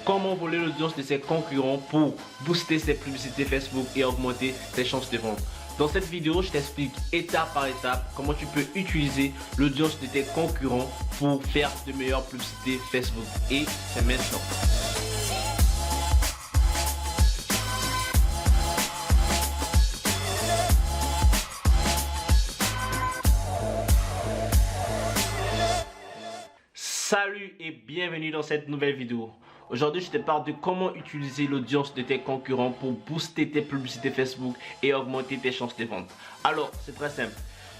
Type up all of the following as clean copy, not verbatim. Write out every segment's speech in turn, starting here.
comment voler l'audience de ses concurrents pour booster ses publicités Facebook et augmenter ses chances de vente. Dans cette vidéo, je t'explique étape par étape comment tu peux utiliser l'audience de tes concurrents pour faire de meilleures publicités Facebook. Et c'est maintenant. Salut et bienvenue dans cette nouvelle vidéo. Aujourd'hui, je te parle de comment utiliser l'audience de tes concurrents pour booster tes publicités Facebook et augmenter tes chances de vente. Alors, c'est très simple.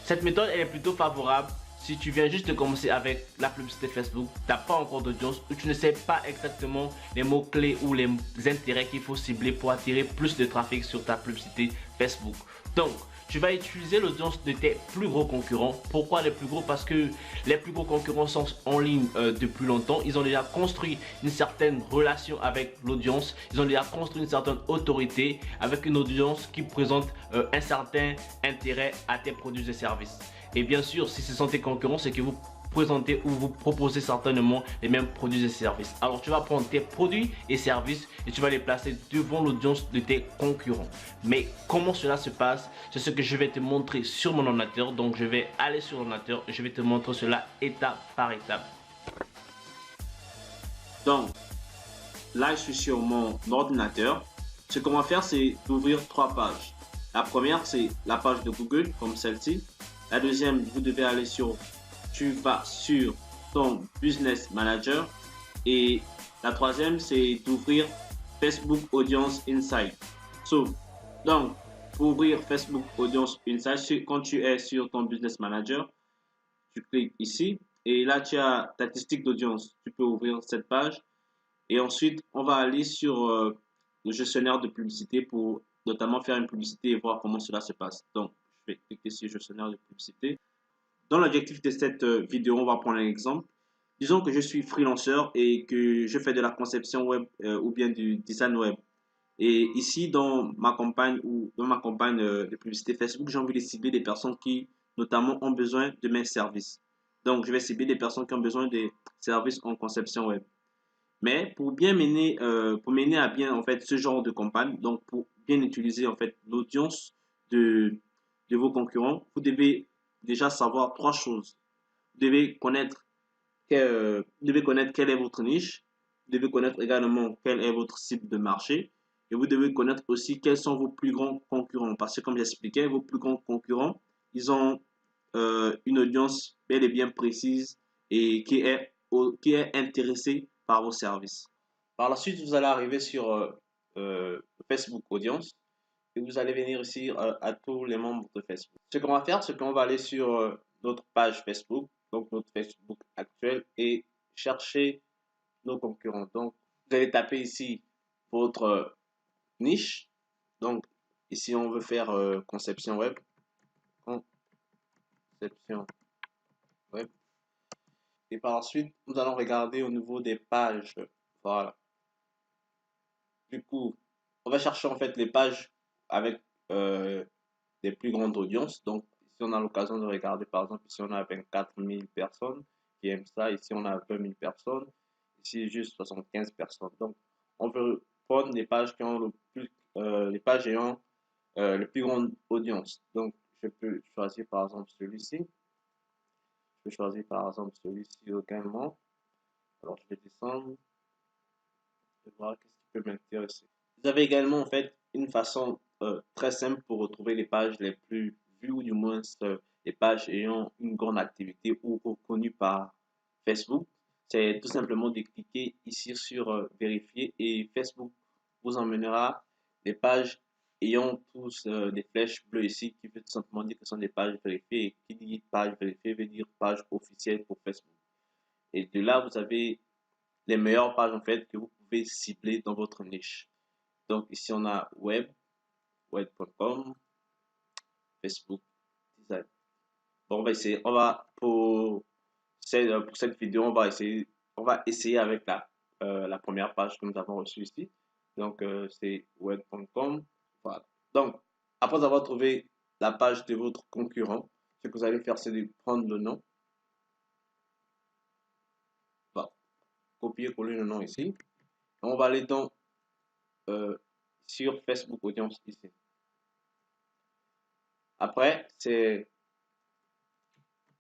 Cette méthode, elle est plutôt favorable si tu viens juste de commencer avec la publicité Facebook, tu n'as pas encore d'audience ou tu ne sais pas exactement les mots-clés ou les intérêts qu'il faut cibler pour attirer plus de trafic sur ta publicité Facebook. Donc, tu vas utiliser l'audience de tes plus gros concurrents. Pourquoi les plus gros? Parce que les plus gros concurrents sont en ligne depuis longtemps. Ils ont déjà construit une certaine relation avec l'audience. Ils ont déjà construit une certaine autorité avec une audience qui présente un certain intérêt à tes produits et services. Et bien sûr, si ce sont tes concurrents, c'est que vous présentez ou vous proposez certainement les mêmes produits et services. Alors tu vas prendre tes produits et services et tu vas les placer devant l'audience de tes concurrents. Mais comment cela se passe? C'est ce que je vais te montrer sur mon ordinateur. Donc je vais aller sur l'ordinateur et je vais te montrer cela étape par étape. Donc là je suis sur mon ordinateur. Ce qu'on va faire, c'est d'ouvrir trois pages. La première, c'est la page de Google comme celle-ci. La deuxième, vous devez aller tu vas sur ton Business Manager. Et la troisième, c'est d'ouvrir Facebook Audience Insight. Donc, pour ouvrir Facebook Audience Insight, quand tu es sur ton Business Manager, tu cliques ici. Et là, tu as statistiques d'audience. Tu peux ouvrir cette page. Et ensuite, on va aller sur le gestionnaire de publicité pour notamment faire une publicité et voir comment cela se passe. Donc, je vais cliquer sur gestionnaire de publicité. Dans l'objectif de cette vidéo, on va prendre un exemple. Disons que je suis freelanceur et que je fais de la conception web ou bien du design web. Et ici, dans ma campagne de publicité Facebook, j'ai envie de cibler des personnes qui, notamment, ont besoin de mes services. Donc, je vais cibler des personnes qui ont besoin des services en conception web. Mais pour mener à bien en fait ce genre de campagne, donc pour bien utiliser en fait l'audience de vos concurrents, vous devez déjà savoir trois choses. Vous devez connaître quelle est votre niche, vous devez connaître également quelle est votre cible de marché et vous devez connaître aussi quels sont vos plus grands concurrents. Parce que comme j'expliquais, vos plus grands concurrents, ils ont une audience bel et bien précise et qui est intéressée par vos services. Par la suite, vous allez arriver sur Facebook Audience et vous allez venir ici à tous les membres de Facebook. Ce qu'on va faire, c'est qu'on va aller sur notre page Facebook, donc notre Facebook actuel, et chercher nos concurrents. Donc, vous allez taper ici votre niche. Donc, ici, on veut faire conception web. Conception web. Et par la suite, nous allons regarder au niveau des pages. Voilà. Du coup, on va chercher en fait les pages avec des plus grandes audiences. Donc, si on a l'occasion de regarder, par exemple, ici on a 24 000 personnes qui aiment ça. Ici, on a 20 000 personnes. Ici, juste 75 personnes. Donc, on veut prendre les pages qui ont les pages ayant le plus grande audience. Donc, je peux choisir par exemple celui-ci. Je peux choisir par exemple celui-ci également. Alors, je vais descendre et voir qu'est-ce qui peut m'intéresser. Vous avez également en fait une façon très simple pour retrouver les pages les plus vues ou du moins les pages ayant une grande activité ou reconnues par Facebook. C'est tout simplement de cliquer ici sur vérifier et Facebook vous emmènera les pages ayant tous des flèches bleues ici qui veut tout simplement dire que ce sont des pages vérifiées et qui dit page vérifiée veut dire page officielle pour Facebook. Et de là, vous avez les meilleures pages en fait que vous pouvez cibler dans votre niche. Donc ici on a web.com, Facebook Design. Bon, on va essayer, pour cette vidéo, on va essayer avec la première page que nous avons reçue ici. Donc c'est web.com. Voilà. Donc après avoir trouvé la page de votre concurrent, ce que vous allez faire, c'est de prendre le nom. Voilà. Copier-coller le nom ici. On va aller dans sur Facebook Audience ici. Après, c'est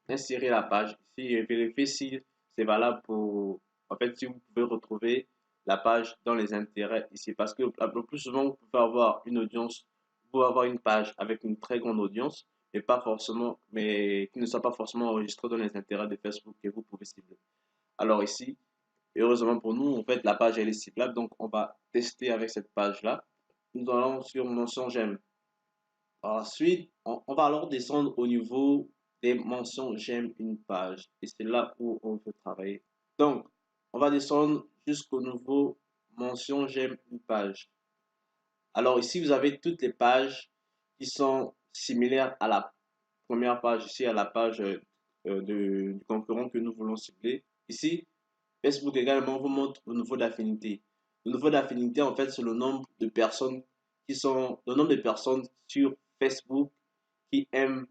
insérer la page ici et vérifier si c'est valable pour, en fait, si vous pouvez retrouver la page dans les intérêts ici. Parce que le plus souvent, vous pouvez avoir une audience, vous pouvez avoir une page avec une très grande audience, mais pas forcément, mais qui ne soit pas forcément enregistrée dans les intérêts de Facebook que vous pouvez cibler. Alors ici, heureusement pour nous, en fait, la page elle est ciblable, donc on va tester avec cette page-là. Nous allons sur mention j'aime. Ensuite, on va alors descendre au niveau des mentions j'aime une page. Et c'est là où on peut travailler. Donc, on va descendre jusqu'au niveau mention j'aime une page. Alors ici, vous avez toutes les pages qui sont similaires à la première page, ici à la page du concurrent que nous voulons cibler. Ici, Facebook également vous montre le niveau d'affinité. Le niveau d'affinité, en fait, c'est le nombre de personnes le nombre de personnes sur Facebook qui aiment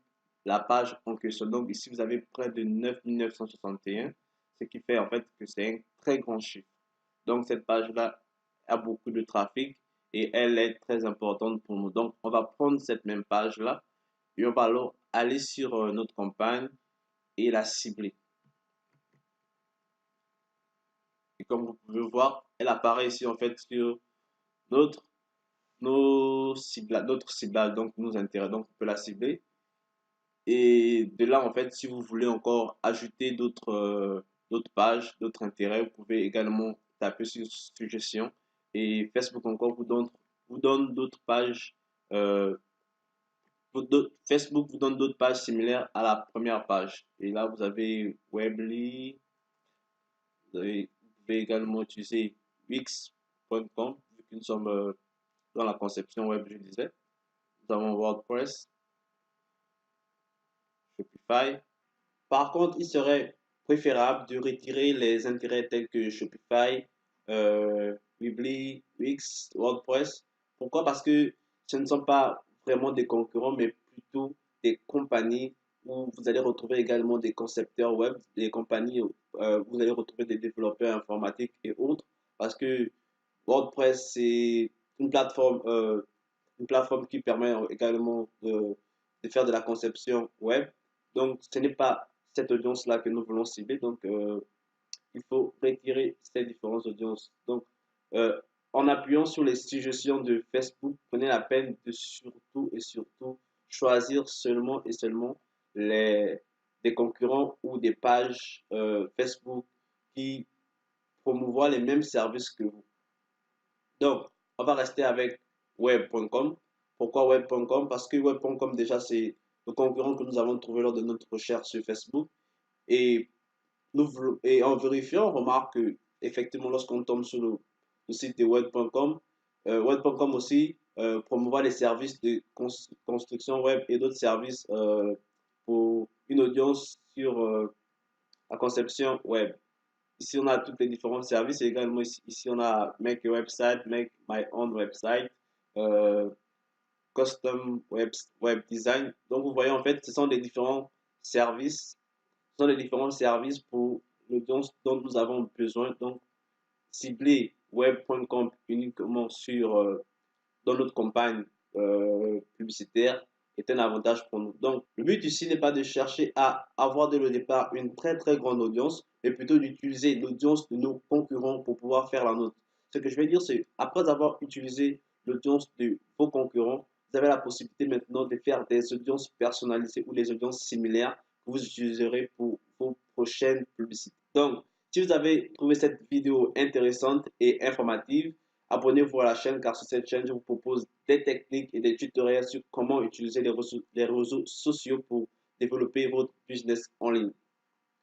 la page en question. Donc ici, vous avez près de 9961, ce qui fait en fait que c'est un très grand chiffre. Donc cette page-là a beaucoup de trafic et elle est très importante pour nous. Donc on va prendre cette même page-là et on va alors aller sur notre campagne et la cibler. Et comme vous pouvez voir, elle apparaît ici en fait sur notre, notre ciblage, donc nos intérêts. Donc on peut la cibler. Et de là, en fait, si vous voulez encore ajouter d'autres pages, d'autres intérêts, vous pouvez également taper sur suggestion. Et Facebook encore vous donne d'autres pages. Facebook vous donne d'autres pages similaires à la première page. Et là, vous avez Webly. Vous pouvez également utiliser Wix.com, vu que nous sommes dans la conception web, je disais. Nous avons WordPress, Shopify. Par contre, il serait préférable de retirer les intérêts tels que Shopify, Weebly, Wix, WordPress. Pourquoi? Parce que ce ne sont pas vraiment des concurrents, mais plutôt des compagnies où vous allez retrouver également des concepteurs web, des compagnies où vous allez retrouver des développeurs informatiques et autres. Parce que WordPress, c'est une plateforme qui permet également de faire de la conception web. Donc, ce n'est pas cette audience-là que nous voulons cibler. Donc, il faut retirer ces différentes audiences. Donc, en appuyant sur les suggestions de Facebook, prenez la peine de surtout et surtout choisir seulement et seulement des concurrents ou des pages Facebook qui promouvoient les mêmes services que vous. Donc, on va rester avec web.com. Pourquoi web.com? Parce que web.com, déjà, c'est le concurrent que nous avons trouvé lors de notre recherche sur Facebook. Et, en vérifiant, on remarque que, effectivement, lorsqu'on tombe sur le site de web.com, web.com aussi promouvoit les services de construction web et d'autres services pour une audience sur la conception web. Ici, on a tous les différents services. Et également, ici, on a Make a Website, Make My Own Website, Custom Web Design. Donc, vous voyez, en fait, ce sont des différents services. Ce sont les différents services pour l'audience dont nous avons besoin. Donc, cibler web.com uniquement dans notre campagne publicitaire est un avantage pour nous. Donc, le but ici n'est pas de chercher à avoir dès le départ une très très grande audience, mais plutôt d'utiliser l'audience de nos concurrents pour pouvoir faire la nôtre. Ce que je vais dire, c'est après avoir utilisé l'audience de vos concurrents, vous avez la possibilité maintenant de faire des audiences personnalisées ou des audiences similaires que vous utiliserez pour vos prochaines publicités. Donc, si vous avez trouvé cette vidéo intéressante et informative, abonnez-vous à la chaîne car sur cette chaîne, je vous propose des techniques et des tutoriels sur comment utiliser les réseaux sociaux pour développer votre business en ligne.